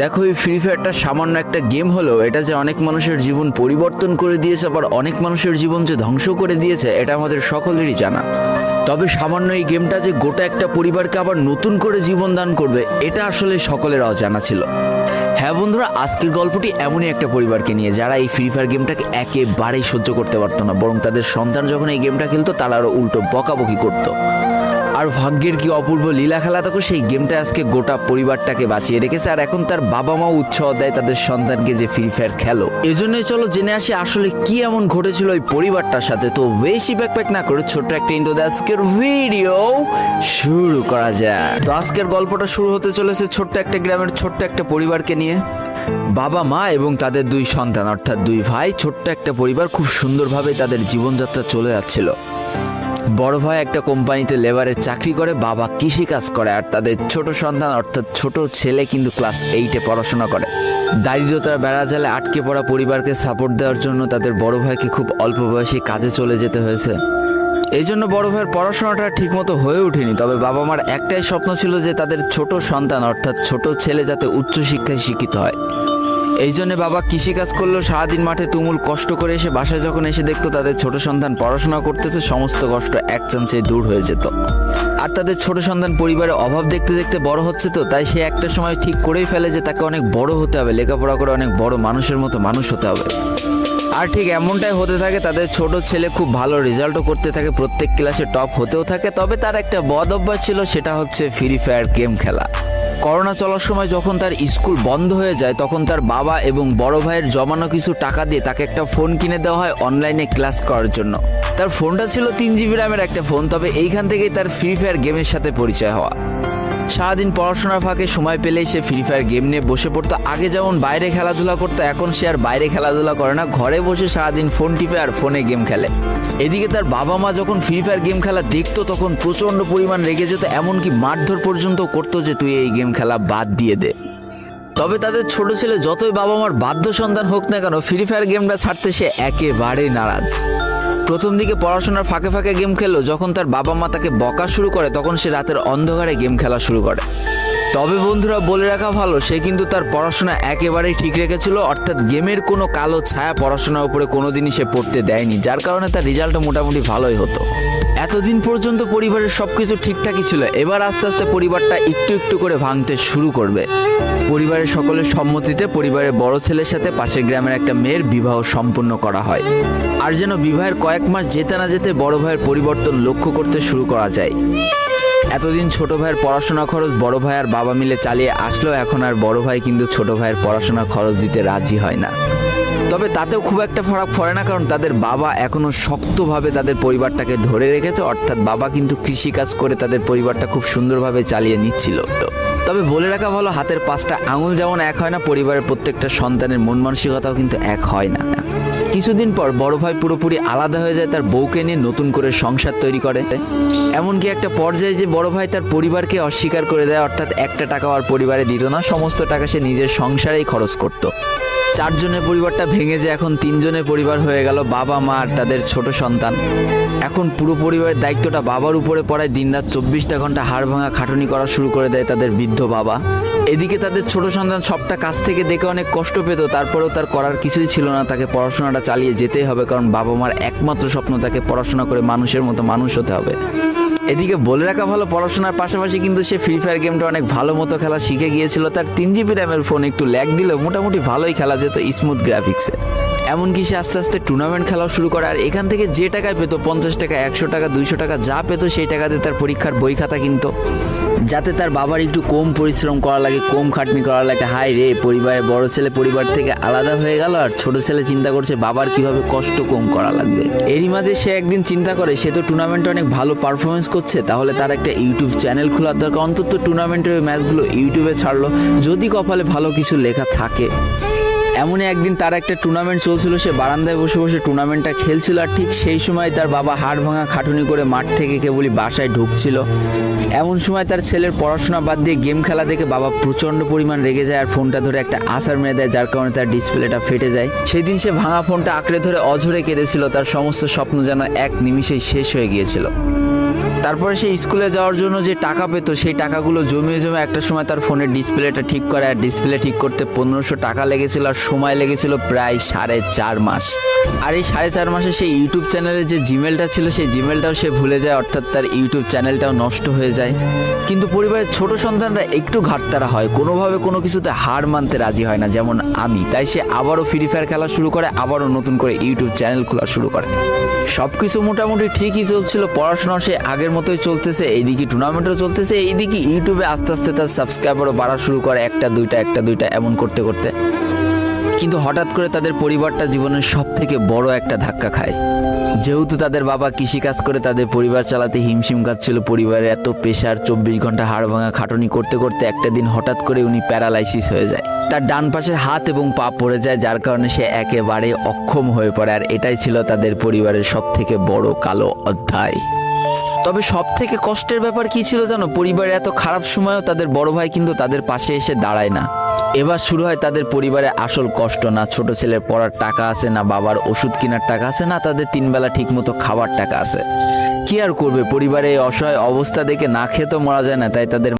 দেখো, এই ফ্রি ফায়ারটা সামান্য একটা গেম হলেও এটা যে অনেক মানুষের জীবন পরিবর্তন করে দিয়েছে, আবার অনেক মানুষের জীবন যে ধ্বংস করে দিয়েছে, এটা আমাদের সকলেরই জানা। তবে সামান্য এই গেমটা যে গোটা একটা পরিবারকে আবার নতুন করে জীবন দান করবে, এটা আসলে সকলের অজানা ছিল। হ্যাঁ বন্ধুরা, আজকের গল্পটি এমনই একটা পরিবারকে নিয়ে যারা এই ফ্রি ফায়ার গেমটাকে একেবারেই সহ্য করতে পারতো না, বরং তাদের সন্তান যখন এই গেমটা খেলতো তারা আরও উল্টো বকাবকি করতো। আর ভাগ্যের কি অপূর্ব লীলা খেলা, তখন সেই গেমটা আজকে গোটা পরিবারটাকে বাঁচিয়ে রেখেছে। আর এখন তার বাবা মাও উৎসাহ দেয় তাদের সন্তানকে যে ফ্রি ফায়ার খেলো। এজন্যই চলো জেনে আসি আসলে কি এমন ঘটেছিল ওই পরিবারটার সাথে। তো বেশি ব্যাকপ্যাক না করে ছোট্ট একটা ইন্ট্রো দিয়ে আজকের ভিডিও শুরু করা যায়। তো আজকের গল্পটা শুরু হতে চলেছে ছোট্ট একটা গ্রামের ছোট্ট একটা পরিবারকে নিয়ে। বাবা মা এবং তাদের দুই সন্তান অর্থাৎ দুই ভাই, ছোট্ট একটা পরিবার, খুব সুন্দরভাবে তাদের জীবনযাত্রা চলে যাচ্ছিল। বড় ভাই একটা কোম্পানিতে লেবারের চাকরি করে, বাবা কৃষিকাজ করে, আর তাদের ছোট সন্তান অর্থাৎ ছোট ছেলে কিন্তু ক্লাস 8-এ পড়াশোনা করে। দারিদ্রতার বেড়াজালে আটকে পড়া পরিবারকে সাপোর্ট দেওয়ার জন্য তাদের বড় ভাইকে খুব অল্প বয়সে কাজে চলে যেতে হয়েছে। এই জন্য বড় ভাইয়ের পড়াশোনাটা ঠিকমতো হয়ে ওঠেনি। তবে বাবা মার একটাই স্বপ্ন ছিল যে তাদের ছোট সন্তান অর্থাৎ ছোট ছেলে যাতে উচ্চশিক্ষায় শিক্ষিত হয়। এই জন্য বাবা কৃষিকাজ করলেও সারাদিন মাঠে তুমুল কষ্ট করে এসে বাসায় যখন এসে দেখতো তাদের ছোট সন্তান পড়াশোনা করতেছে, সমস্ত কষ্ট এক চান্সে দূর হয়ে যেত। আর তাদের ছোট সন্তান পরিবারের অভাব দেখতে দেখতে বড় হচ্ছে, তো তাই সে একটা সময় ঠিক করেই ফেলে যে তাকে অনেক বড় হতে হবে, লেখাপড়া করে অনেক বড় মানুষের মতো মানুষ হতে হবে। আর ঠিক এমনটাই হতে থাকে। তাদের ছোট ছেলে খুব ভালো রেজাল্টও করতে থাকে, প্রত্যেক ক্লাসে টপ হতেও থাকে। তবে তার একটা বদ অভ্যাস ছিল, সেটা হচ্ছে ফ্রি ফায়ার গেম খেলা। করোনা চলার সময় যখন তার স্কুল বন্ধ হয়ে যায়, তখন তার বাবা এবং বড় ভাইয়ের জমানো কিছু টাকা দিয়ে তাকে একটা ফোন কিনে দেওয়া হয় অনলাইনে ক্লাস করার জন্য। তার ফোনটা ছিল 3 GB র্যামের একটা ফোন। তবে এইখান থেকেই তার ফ্রি ফায়ার গেমের সাথে পরিচয় হওয়া। সারাদিন পড়াশোনার ফাঁকে সময় পেলেই সে ফ্রি ফায়ার গেম নিয়ে বসে পড়তো। আগে যেমন বাইরে খেলাধুলা করতো, এখন সে আর বাইরে খেলাধুলা করে না, ঘরে বসে সারাদিন ফোন টিপে আর ফোনে গেম খেলে। এদিকে তার বাবা মা যখন ফ্রি ফায়ার গেম খেলা দেখতো তখন প্রচণ্ড পরিমাণ রেগে যেত, এমনকি মারধর পর্যন্ত করতো যে তুই এই গেম খেলা বাদ দিয়ে দে। তবে তাদের ছোট ছেলে যতই বাবা মার বাধ্য সন্তান হোক না কেন, ফ্রি ফায়ার গেমটা ছাড়তে সে একেবারেই নারাজ। প্রথম দিকে পড়াশোনার ফাঁকে ফাঁকে গেম খেললো, যখন তার বাবা মা তাকে বকা শুরু করে তখন সে রাতের অন্ধকারে গেম খেলা শুরু করে। তবে বন্ধুরা বলে রাখা ভালো, সে কিন্তু তার পড়াশোনা একেবারেই ঠিক রেখেছিল, অর্থাৎ গেমের কোনো কালো ছায়া পড়াশোনার উপরে কোনোদিনই সে পড়তে দেয়নি, যার কারণে তার রেজাল্টও মোটামুটি ভালোই হতো। এতদিন পর্যন্ত পরিবারের সবকিছু ঠিকঠাকই ছিল, এবার আস্তে আস্তে পরিবারটা একটু একটু করে ভাঙতে শুরু করবে। পরিবারের সকলের সম্মতিতে পরিবারের বড় ছেলের সাথে পাশের গ্রামের একটা মেয়ের বিবাহ সম্পন্ন করা হয়। আর যেন বিবাহের কয়েক মাস যেতে না যেতে বড় ভাইয়ের পরিবর্তন লক্ষ্য করতে শুরু করা যায়। এতদিন ছোট ভাইয়ের পড়াশোনা খরচ বড় ভাই আর বাবা মিলে চালিয়ে আসলেও এখন আর বড় ভাই কিন্তু ছোট ভাইয়ের পড়াশোনা খরচ দিতে রাজি হয় না। তবে তাতেও খুব একটা ফারাক পড়ে না, কারণ তাদের বাবা এখনো শক্তভাবে তাদের পরিবারটাকে ধরে রেখেছে, অর্থাৎ বাবা কিন্তু কৃষিকাজ করে তাদের পরিবারটা খুব সুন্দরভাবে চালিয়ে নিচ্ছিল। তবে বলে রাখা ভালো, হাতের 5টা আঙুল যেমন এক হয় না, পরিবারের প্রত্যেকটা সন্তানের মন মানসিকতাও কিন্তু এক হয় না। কিছুদিন পর বড় ভাই পুরোপুরি আলাদা হয়ে যায়, তার বউকে নিয়ে নতুন করে সংসার তৈরি করে। এমনকি একটা পর্যায়ে যে বড় ভাই তার পরিবারকে অস্বীকার করে দেয়, অর্থাৎ একটা টাকাও আর পরিবারে দিত না, সমস্ত টাকা সে নিজের সংসারেই খরচ করত। 4 জনের পরিবারটা ভেঙে যায় এখন 3 জনের পরিবার হয়ে গেল, বাবা মা আর তাদের ছোট সন্তান। এখন পুরো পরিবারের দায়িত্বটা বাবার উপরে পড়ায়, দিনরাত 24টা ঘন্টা হাড় ভাঙা খাটুনি করা শুরু করে দেয় তাদের বৃদ্ধ বাবা। এদিকে তাদের ছোট সন্তান সবটা কাছ থেকে দেখে অনেক কষ্ট পেত, তারপরেও তার করার কিছুই ছিল না, তাকে পড়াশোনাটা চালিয়ে যেতেই হবে, কারণ বাবা মার একমাত্র স্বপ্ন তাকে পড়াশোনা করে মানুষের মতো মানুষ হতে হবে। এদিকে বলে রাখা ভালো, পড়াশোনার পাশাপাশি কিন্তু সে ফ্রি ফায়ার গেমটা অনেক ভালো মতো খেলা শিখে গিয়েছিল। তার 3 GB র্যামের ফোন একটু ল্যাগ দিলেও মোটামুটি ভালোই খেলা যেত স্মুথ গ্রাফিক্সে। এমনকি সে আস্তে আস্তে টুর্নামেন্ট খেলাও শুরু করে। আর এখান থেকে যে টাকায় পেতো, 50 টাকা, 100 টাকা, 200 টাকা যা পেতো, সেই টাকাতে তার পরীক্ষার বই খাতা কিনতো, যাতে তার বাবার একটু কম পরিশ্রম করা লাগে, কম খাটনি করা লাগে। হাই রে, পরিবারের বড় ছেলে পরিবার থেকে আলাদা হয়ে গেল, আর ছোট ছেলে চিন্তা করছে বাবার কিভাবে কষ্ট কম করা লাগবে। এরই মাঝে সে একদিন চিন্তা করে, সে তো টুর্নামেন্টে অনেক ভালো পারফরমেন্স করছে, তাহলে তার একটা ইউটিউব চ্যানেল খোলার দরকার, অন্তত টুর্নামেন্টের ম্যাচগুলো ইউটিউবে ছাড়লো, যদি কপালে ভালো কিছু লেখা থাকে। এমনই একদিন তার একটা টুর্নামেন্ট চলছিল, সে বারান্দায় বসে বসে টুর্নামেন্টটা খেলছিল। আর ঠিক সেই সময় তার বাবা হাড় ভাঙা খাটুনি করে মাঠ থেকে কেবলই বাসায় ঢুকছিল। এমন সময় তার ছেলের পড়াশোনা বাদ দিয়ে গেম খেলা দেখে বাবা প্রচণ্ড পরিমাণ রেগে যায় আর ফোনটা ধরে একটা আছাড় মেরে দেয়, যার কারণে তার ডিসপ্লেটা ফেটে যায়। সেই দিন সে ভাঙা ফোনটা আঁকড়ে ধরে অঝরে কেঁদেছিল, তার সমস্ত স্বপ্ন যেন এক নিমিষেই শেষ হয়ে গিয়েছিল। তারপরে সে স্কুলে যাওয়ার জন্য যে টাকা পেতো সেই টাকাগুলো জমিয়ে জমে একটা সময় তার ফোনের ডিসপ্লেটা ঠিক করে, আর ডিসপ্লে ঠিক করতে 1500 টাকা লেগেছিল, আর সময় লেগেছিল প্রায় 4.5 মাস। আর এই 4.5 মাসে সেই ইউটিউব চ্যানেলের যে জিমেলটা ছিল সেই জিমেলটাও সে ভুলে যায়, অর্থাৎ তার ইউটিউব চ্যানেলটাও নষ্ট হয়ে যায়। কিন্তু পরিবারের ছোট সন্তানরা একটু ঘাটতারা হয়, কোনোভাবে কোনো কিছুতে হার মানতে রাজি হয় না, যেমন আমি। তাই সে আবারও ফ্রি ফায়ার খেলা শুরু করে, আবারও নতুন করে ইউটিউব চ্যানেল খোলা শুরু করে। সব কিছু মোটামুটি ঠিকই চলছিল, পড়াশোনাও সে আগের মতোই চলতেছে, এইদিকে টুর্নামেন্টও চলতেছে, এইদিকে ইউটিউবে আস্তে আস্তে তার সাবস্ক্রাইবারও বাড়া শুরু করে, একটা দুইটা এমন করতে করতে। কিন্তু হঠাৎ করে তাদের পরিবারটা জীবনের সব থেকে বড় একটা ধাক্কা খায়। যেহেতু তাদের বাবা কৃষিকাজ করে তাদের পরিবার চালাতে হিমশিম খাচ্ছিল, পরিবারের এত প্রেশার, 24 ঘন্টা হাড় ভাঙা খাটুনি করতে করতে একটা দিন হঠাৎ করে উনি প্যারালাইসিস হয়ে যায়। তার ডান পাশের হাত এবং পা পড়ে যায়, যার কারণে সে একেবারে অক্ষম হয়ে পড়ে। আর এটাই ছিল তাদের পরিবারের সব থেকে বড় কালো অধ্যায়। তবে সব থেকে কষ্টের ব্যাপার কি ছিল জানো? পরিবারের এত খারাপ সময়ও তাদের বড় ভাই কিন্তু তাদের পাশে এসে দাঁড়ায় না। এবার শুরু হয় তাদের পরিবারে আসল কষ্ট। না ছোট ছেলের পড়ার টাকা আছে, না বাবার ওষুধ কেনার টাকা আছে, না তাদের 3 বেলা ঠিক মতো খাবার টাকা আছে। কি আর করবে, পরিবারে এই অসহায় অবস্থা দেখে না খেয়ে তো মরা যায় না, তাই তাদের